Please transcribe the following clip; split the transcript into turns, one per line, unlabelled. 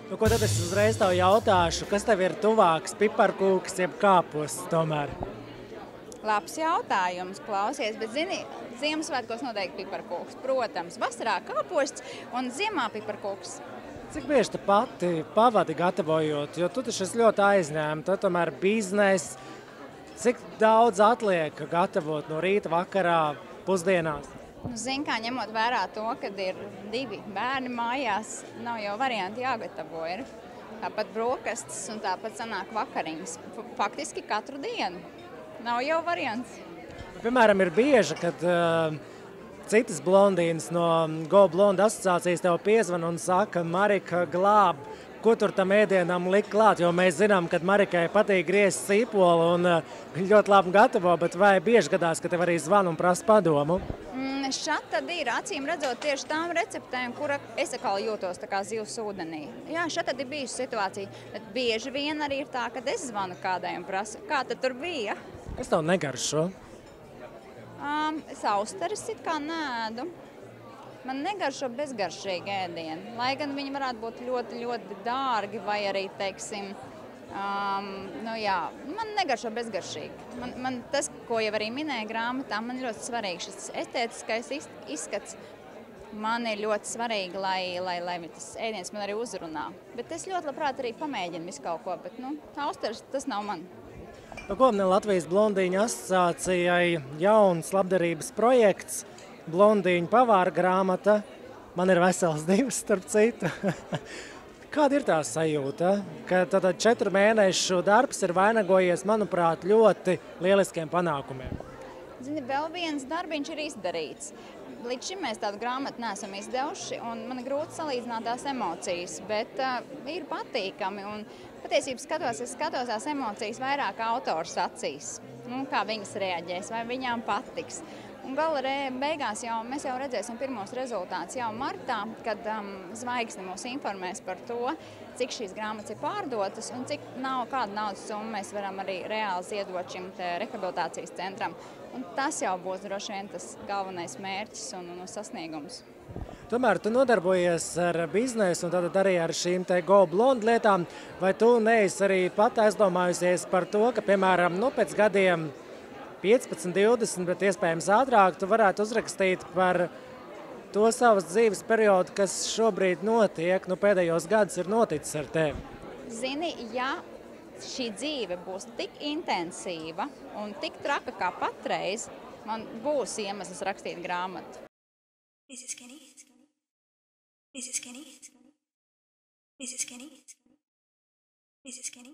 Nu, ko tad es uzreiz tev jautāšu, kas tev ir tuvāks, piparkūks jeb kāposts tomēr?
Labs jautājums, klausies, bet zini, Ziemassvētkos noteikti piparkūks. Protams, vasarā kāposts un ziemā piparkūks.
Cik bieži tu pati pavadi gatavojot, jo tu taču esi ļoti aizņēma, tu tomēr biznes. Cik daudz atliek gatavot no rīta, vakarā, pusdienās?
Nu, zini, kā ņemot vērā to, kad ir 2 bērni mājās, nav jau varianti jāgatavo. Ir tāpat brokastis un tāpat sanāk vakariņas. Faktiski katru dienu. Nav jau variants.
Piemēram, ir bieži, kad citas blondīnas no Go Blonde asociācijas tev piezvan un saka, Marika, glāb, ko tur tam ēdienam likt klāt, jo mēs zinām, ka Marikai patīk griezt sīpolu un ļoti labi gatavo, bet vai bieži gadās, ka tev arī zvan un prasa padomu?
Šat tad ir, acīm redzot, tieši tām receptēm, kura es atkal jūtos tā kā zivs ūdenī. Jā, šat tad ir bijusi situācija, bet bieži vien arī ir tā, kad es zvanu kādai un prasu, kā tad tur bija?
Es tev negaršo.
Es austeres it kā neēdu. Man negaršo bezgaršīgi ēdieni, lai gan viņi varētu būt ļoti, ļoti dārgi vai arī, teiksim, nu jā, man negaršo bezgaršīgi. Man tas, ko jau arī minēja grāmatā, man ļoti svarīgi šis estētiskais izskats. Man ir ļoti svarīgi, lai tas ēdiens man arī uzrunā. Bet es ļoti labprāt arī pamēģinu visu kaut ko, bet, austeres tas nav man.
Nu, ko Latvijas blondīņu asociācijai jauns labdarības projekts, blondīņu pavāra grāmata, man ir vesels 2 starp citu. Kāda ir tā sajūta, ka tad 4 mēnešu darbs ir vainagojies, manuprāt, ļoti lieliskiem panākumiem?
Zini, vēl viens darbiņš ir izdarīts. Līdz šim mēs tādu grāmatu neesam izdevuši, un man ir grūti salīdzināt tās emocijas, bet ir patīkami. Un patiesībā es skatos tās emocijas vairāk autors acīs, kā viņas reaģēs, vai viņām patiks. Un gala beigās mēs jau redzēsim pirmos rezultātus jau martā, kad Zvaigzne mūs informēs par to, cik šīs grāmatas ir pārdotas un cik kādu naudas summu mēs varam arī reāli ziedot šim rehabilitācijas centram. Un tas jau būs droši vien tas galvenais mērķis un sasniegums.
Tomēr tu nodarbojies ar biznesu un tad arī ar šīm Go Blonde lietām. Vai tu neesi arī pat aizdomājusies par to, ka, piemēram, pēc gadiem 15, 20, bet iespējams ātrāk, tu varētu uzrakstīt par to savas dzīves periodu, kas šobrīd notiek, pēdējos gadus ir noticis ar tevi?
Zini, ja šī dzīve būs tik intensīva un tik traka kā patreiz, man būs iemesls rakstīt grāmatu.
Is it skinny? Is it skinny? Is it skinny? Is it skinny?